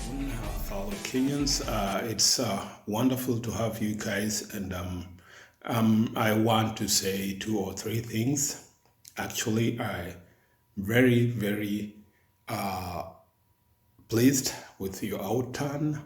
Fellow Kenyans. It's wonderful to have you guys, and I want to say two or three things. Actually, I very pleased with your outturn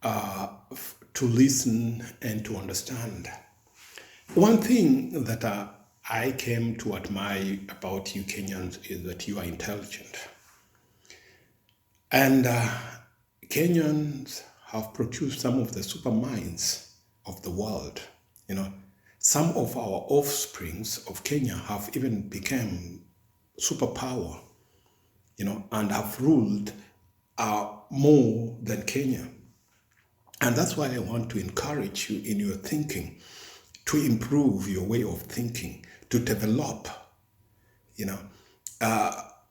to listen and to understand. One thing that I came to admire about you Kenyans is that you are intelligent. And Kenyans have produced some of the super minds of the world. You know, some of our offsprings of Kenya have even become superpower, and have ruled more than Kenya. And that's why I want to encourage you in your thinking, to improve your way of thinking, to develop, you know.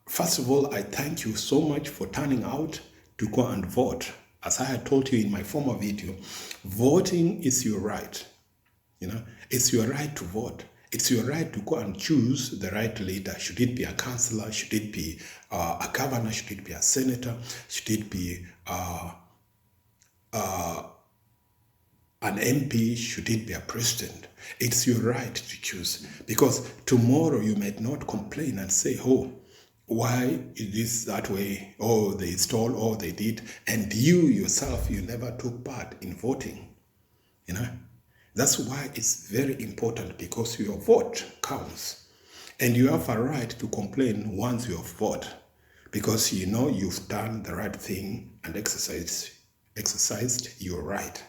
First of all, I thank you so much for turning out to go and vote. As I had told you in my former video, voting is your right. It's your right to vote. It's your right to go and choose the right leader. Should it be a councillor? Should it be a governor? Should it be a senator? Should it be an MP? Should it be a president? It's your right to choose. Because tomorrow you might not complain and say, oh, why is this that way? Oh, they stole, or they did. And you yourself, you never took part in voting. That's why it's very important, because your vote counts. And you have a right to complain once you have voted, because you know you've done the right thing and exercised your right.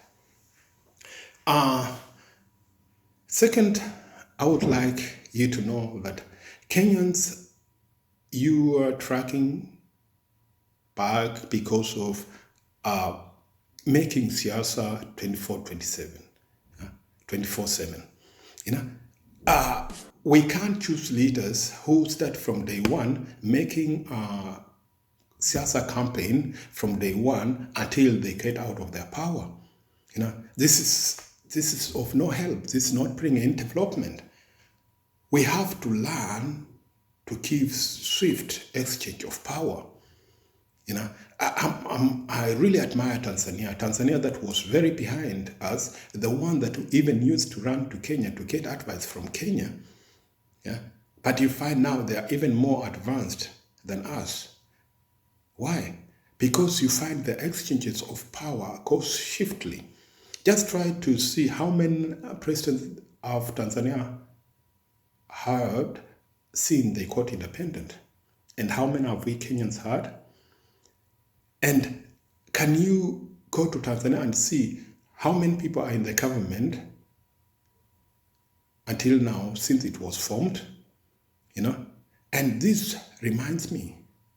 Second, I would like you to know that Kenyans, you are tracking back because of making siasa 24/7. We can't choose leaders who start from day one making siasa campaign from day one until they get out of their power. This is of no help. This is not bringing any development. We have to learn to give swift exchange of power. I really admire Tanzania. Tanzania that was very behind us, the one that even used to run to Kenya to get advice from Kenya. Yeah, but you find now they are even more advanced than us. Why? Because you find the exchanges of power go swiftly. Just try to see how many presidents of Tanzania had since they got independent, and how many have we Kenyans had? And can you go to Tanzania and see how many people are in the government until now, since it was formed? And this reminds me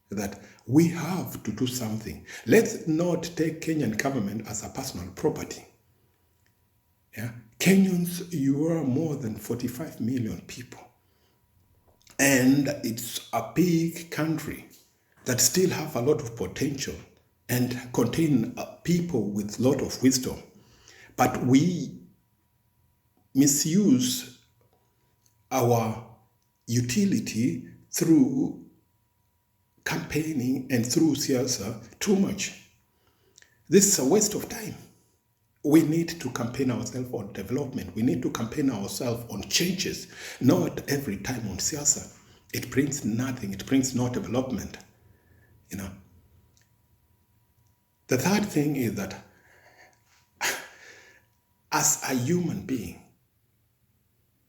that we have to do something. Let's not take Kenyan government as a personal property. Yeah? Kenyans, you are more than 45 million people. And it's a big country that still have a lot of potential and contain people with a lot of wisdom. But we misuse our utility through campaigning and through siasa too much. This is a waste of time. We need to campaign ourselves on development. We need to campaign ourselves on changes, not every time on siasa. It brings nothing. It brings no development. The third thing is that as a human being,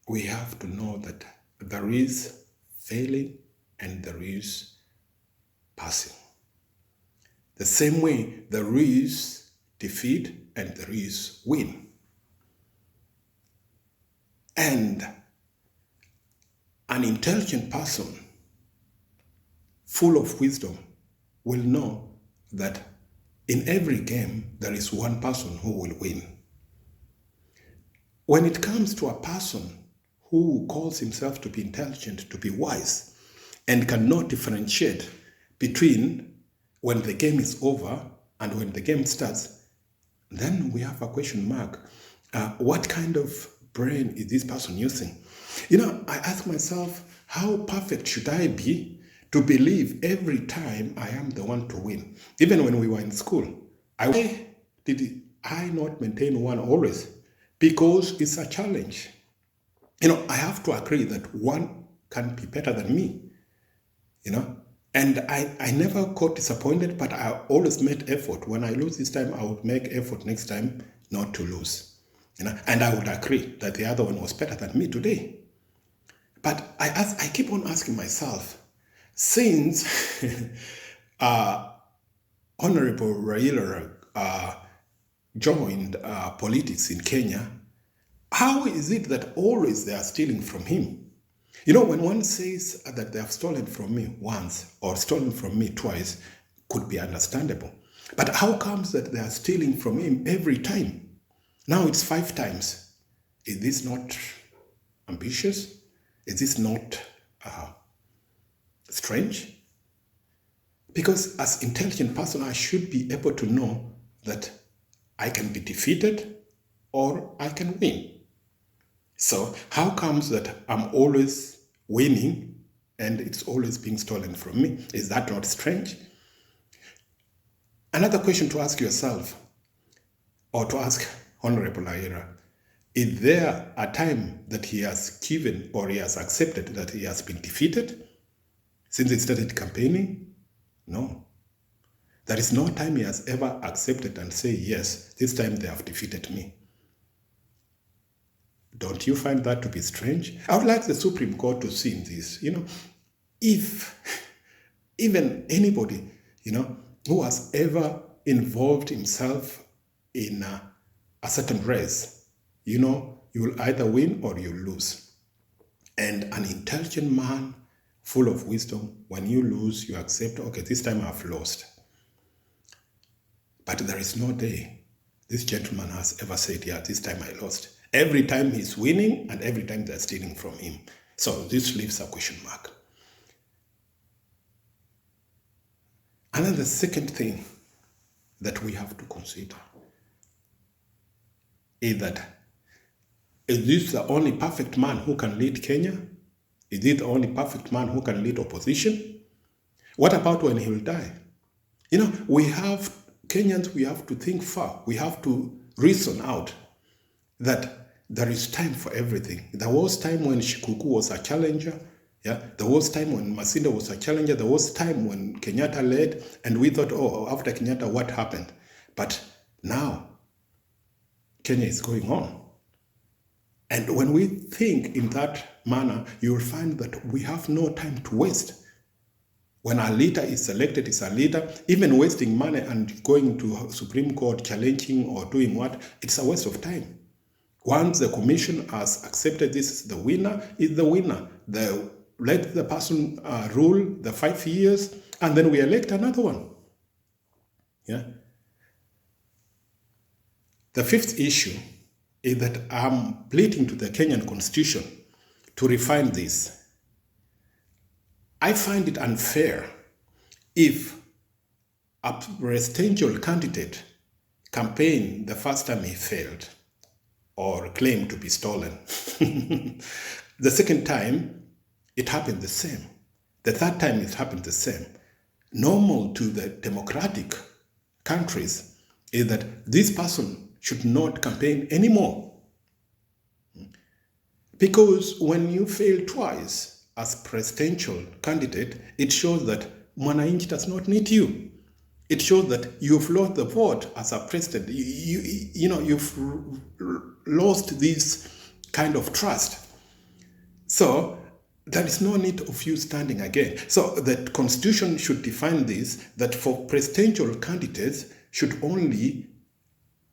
we have to know that there is failing and there is passing. The same way there is defeat and there is win. And an intelligent person full of wisdom will know that in every game there is one person who will win. When it comes to a person who calls himself to be intelligent, to be wise, and cannot differentiate between when the game is over and when the game starts, then we have a question mark. What kind of brain is this person using? I ask myself, how perfect should I be to believe every time I am the one to win. Even when we were in school, why did I not maintain one always? Because it's a challenge. I have to agree that one can be better than me, And I never got disappointed, but I always made effort. When I lose this time, I would make effort next time not to lose. And I would agree that the other one was better than me today. But I keep on asking myself, since Honorable Raila joined politics in Kenya, how is it that always they are stealing from him? When one says that they have stolen from me once or stolen from me twice, could be understandable. But how comes that they are stealing from him every time? Now it's 5 times. Is this not ambitious? Is this not strange? Because as intelligent person, I should be able to know that I can be defeated or I can win. So how comes that I'm always winning and it's always being stolen from me? Is that not strange? Another question to ask yourself, or to ask Honorable Raila, is there a time that he has given or he has accepted that he has been defeated since he started campaigning? No. There is no time he has ever accepted and say, yes, this time they have defeated me. Don't you find that to be strange? I would like the Supreme Court to see in this, if even anybody, who has ever involved himself in a certain race, you will either win or you lose. And an intelligent man, full of wisdom, when you lose, you accept, okay, this time I've lost. But there is no day this gentleman has ever said, yeah, this time I lost. Every time he's winning and every time they're stealing from him. So this leaves a question mark. And then the second thing that we have to consider is that, is this the only perfect man who can lead Kenya? Is it the only perfect man who can lead opposition? What about when he will die? Kenyans, we have to think far. We have to reason out that there is time for everything. There was time when Shikuku was a challenger. Yeah, there was time when Masinda was a challenger. There was time when Kenyatta led, and we thought, oh, after Kenyatta, what happened? But now, Kenya is going on. And when we think in that manner, you will find that we have no time to waste. When a leader is selected, is a leader, even wasting money and going to Supreme Court, challenging or doing what, it's a waste of time. Once the commission has accepted this is the winner, is the winner. Let the person rule the 5 years, and then we elect another one. Yeah. The fifth issue is that I'm pleading to the Kenyan Constitution to refine this. I find it unfair if a presidential candidate campaigned the first time he failed or claimed to be stolen. The second time, it happened the same. The third time, it happened the same. Normal to the democratic countries is that this person should not campaign anymore. Because when you fail twice as presidential candidate, it shows that Mwananchi does not need you. It shows that you've lost the vote as a president. You've lost this kind of trust. So there is no need of you standing again. So the Constitution should define this, that for presidential candidates should only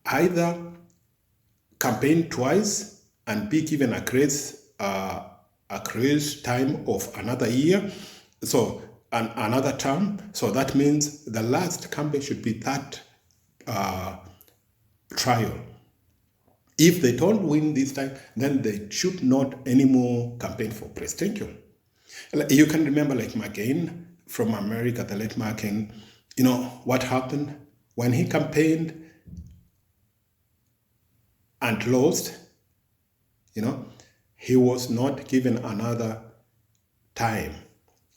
either campaign twice and be given a grace time of another year, so another term. So that means the last campaign should be that trial. If they don't win this time, then they should not anymore campaign for presidential. You can remember like McCain from America, the late McCain, what happened when he campaigned and lost, he was not given another time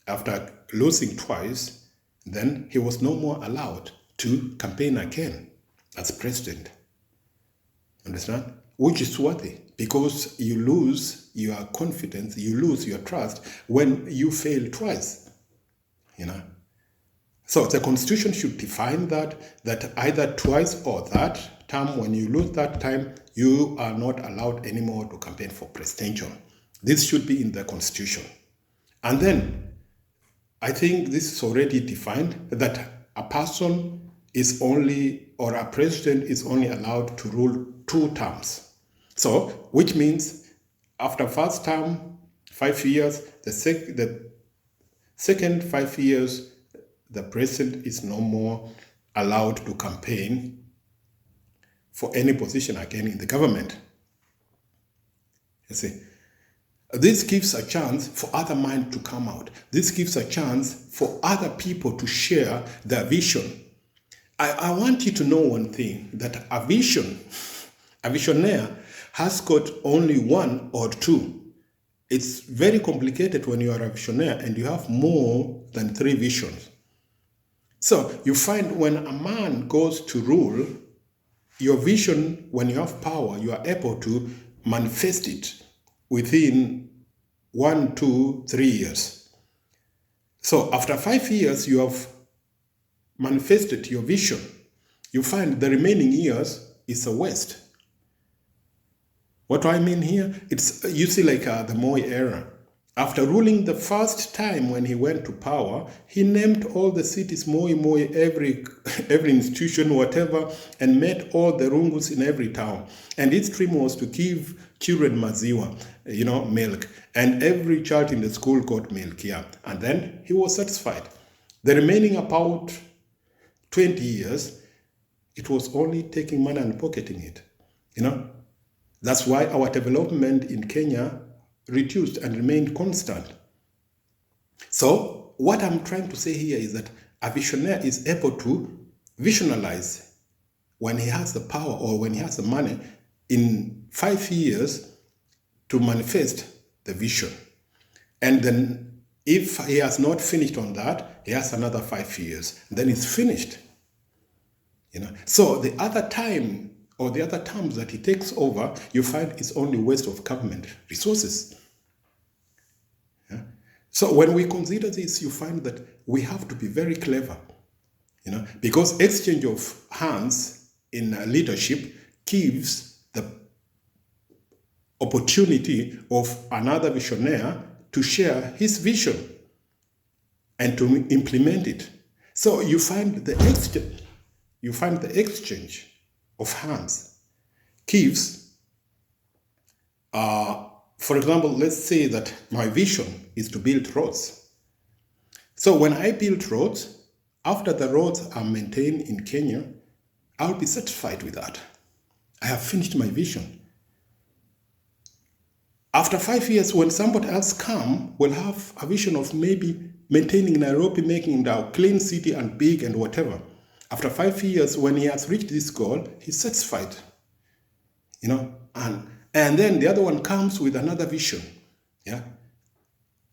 After losing twice, then he was no more allowed to campaign again as president. Understand? Which is worthy, because you lose your confidence, you lose your trust when you fail twice. You know. So the constitution should define that either twice or that term, when you lose that time, you are not allowed anymore to campaign for presidential. This should be in the constitution. And then I think this is already defined that a person is only, or a president is only allowed to rule 2 terms. So, which means after first term, 5 years, the second 5 years, the president is no more allowed to campaign for any position again in the government. You see, this gives a chance for other minds to come out. This gives a chance for other people to share their vision. I want you to know one thing, that a visionaire has got only 1 or 2. It's very complicated when you are a visionaire and you have more than 3 visions. So you find when a man goes to rule, your vision, when you have power, you are able to manifest it within 1, 2, 3 years. So after 5 years, you have manifested your vision. You find the remaining years is a waste. What do I mean here? It's, you see, like the Moi era. After ruling the first time when he went to power, he named all the cities Moi, every institution, whatever, and made all the rungus in every town. And his dream was to give children maziwa, milk. And every child in the school got milk, yeah. And then he was satisfied. The remaining about 20 years, it was only taking money and pocketing it, That's why our development in Kenya reduced and remained constant. So what I'm trying to say here is that a visionary is able to visualize when he has the power or when he has the money in 5 years to manifest the vision. And then if he has not finished on that, he has another 5 years. Then it's finished. So the other time or the other terms that he takes over, you find it's only waste of government resources. Yeah? So when we consider this, you find that we have to be very clever, because exchange of hands in leadership gives the opportunity of another visionary to share his vision and to implement it. So you find the exchange of hands gives, for example, let's say that my vision is to build roads. So when I build roads, after the roads are maintained in Kenya, I'll be satisfied with that. I have finished my vision. After 5 years, when somebody else come, will have a vision of maybe maintaining Nairobi, making it a clean city and big and whatever. After 5 years, when he has reached this goal, he's satisfied, and then the other one comes with another vision, yeah,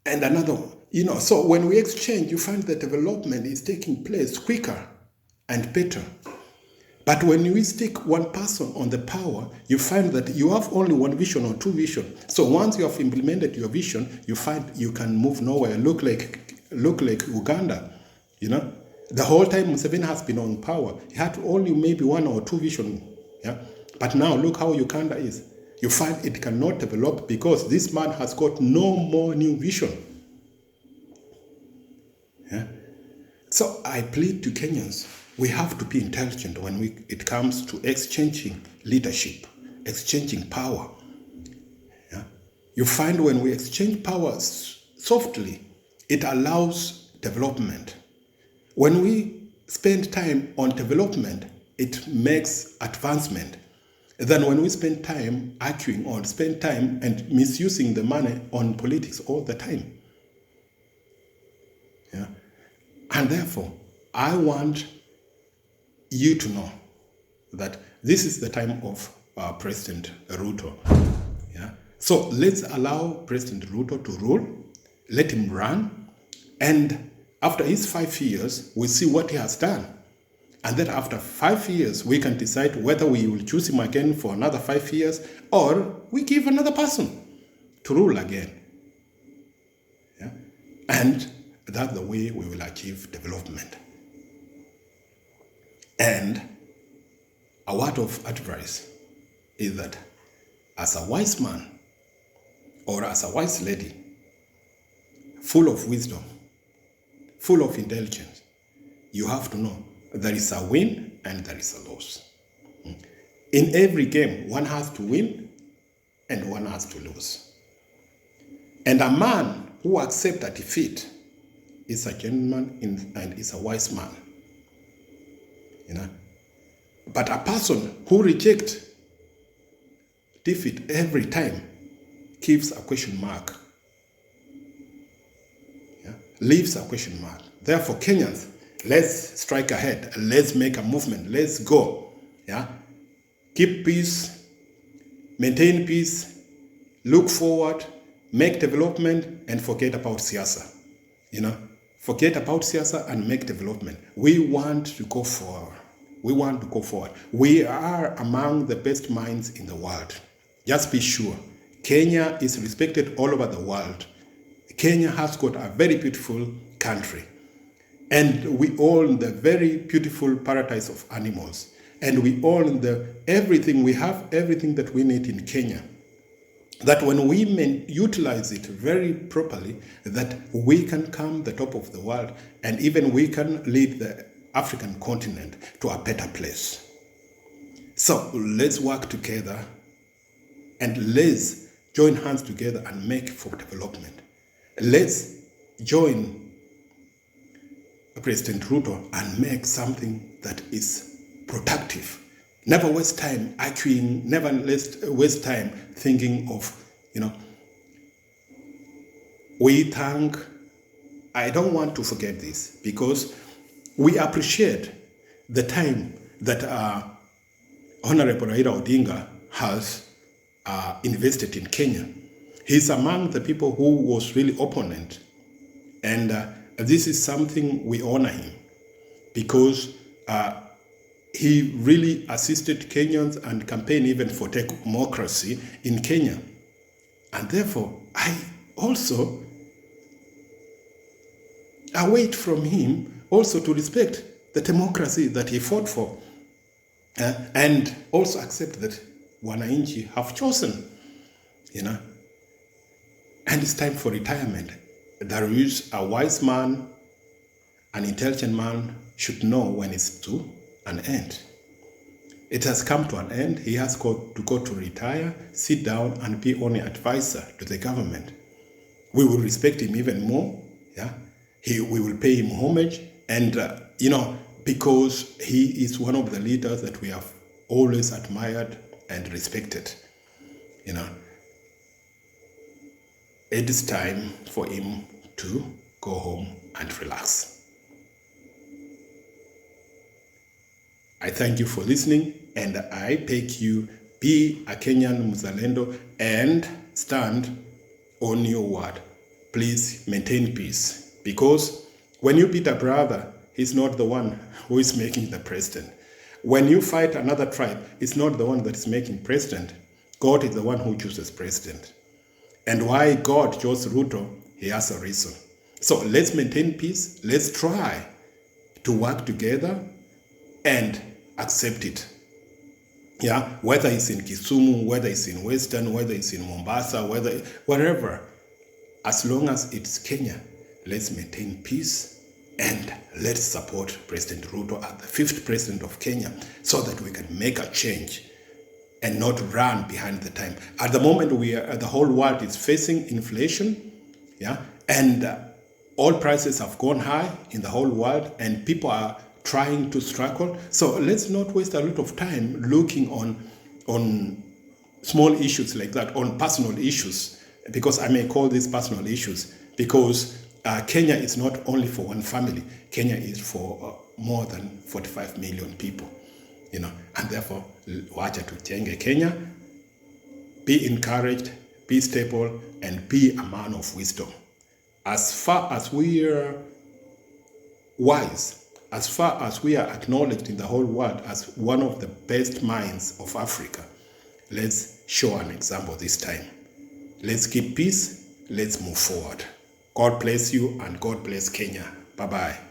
and another one, So when we exchange, you find that development is taking place quicker and better. But when we stick one person on the power, you find that you have only one vision or 2 visions. So once you have implemented your vision, you find you can move nowhere. Look like Uganda, The whole time Museveni has been on power, he had only maybe 1 or 2 visions. Yeah? But now look how Uganda is. You find it cannot develop because this man has got no more new vision. Yeah? So I plead to Kenyans, we have to be intelligent when it comes to exchanging leadership, exchanging power. Yeah? You find when we exchange powers softly, it allows development. When we spend time on development, it makes advancement. Then when we spend time arguing or spend time and misusing the money on politics all the time. Yeah? And therefore, I want you to know that this is the time of President Ruto. Yeah? So let's allow President Ruto to rule. Let him run. And after his 5 years, we see what he has done. And then after 5 years, we can decide whether we will choose him again for another 5 years or we give another person to rule again. Yeah? And that's the way we will achieve development. And a word of advice is that as a wise man or as a wise lady, full of wisdom, full of intelligence, you have to know there is a win and there is a loss. In every game, one has to win and one has to lose. And a man who accepts a defeat is a gentleman and is a wise man. You know? But a person who rejects defeat every time keeps a question mark. Yeah? Leaves a question mark. Therefore, Kenyans, let's strike ahead. Let's make a movement. Let's go. Yeah? Keep peace. Maintain peace. Look forward. Make development and forget about siasa. You know? Forget about siasa and make development. We want to go forward. We want to go forward. We are among the best minds in the world. Just be sure. Kenya is respected all over the world. Kenya has got a very beautiful country. And we own the very beautiful paradise of animals. And we own everything. We have everything that we need in Kenya. That when we utilize it very properly, that we can come the top of the world and even we can lead the African continent to a better place. So let's work together and let's join hands together and make for development. Let's join President Ruto and make something that is productive. Never waste time arguing, never waste time thinking of, I don't want to forget this because we appreciate the time that Honorable Raila Odinga has invested in Kenya. He's among the people who was really opponent. And this is something we honor him because he really assisted Kenyans and campaigned even for democracy in Kenya. And therefore, I also await from him also to respect the democracy that he fought for and also accept that wananchi have chosen, And it's time for retirement. There is a wise man, an intelligent man should know when it's to an end. It has come to an end. He has got to go to retire, sit down and be only advisor to the government. We will respect him even more. Yeah, we will pay him homage. And, because he is one of the leaders that we have always admired and respected, it is time for him to go home and relax. I thank you for listening, and I beg you, be a Kenyan Mzalendo and stand on your word. Please maintain peace, because when you beat a brother, he's not the one who is making the president. When you fight another tribe, it's not the one that is making president. God is the one who chooses president. And why God chose Ruto, he has a reason. So let's maintain peace. Let's try to work together and accept it. Yeah, whether it's in Kisumu, whether it's in Western, whether it's in Mombasa, wherever, as long as it's Kenya, let's maintain peace and let's support President Ruto as the 5th president of Kenya so that we can make a change and not run behind the time. At the moment, the whole world is facing inflation, and all prices have gone high in the whole world, and people are trying to struggle. So let's not waste a lot of time looking on small issues like that, on personal issues, because I may call these personal issues, because Kenya is not only for one family. Kenya is for more than 45 million people, and therefore, wacha tujenge Kenya, be encouraged, be stable, and be a man of wisdom. As far as we are wise, as far as we are acknowledged in the whole world as one of the best minds of Africa, let's show an example this time. Let's keep peace. Let's move forward. God bless you and God bless Kenya. Bye-bye.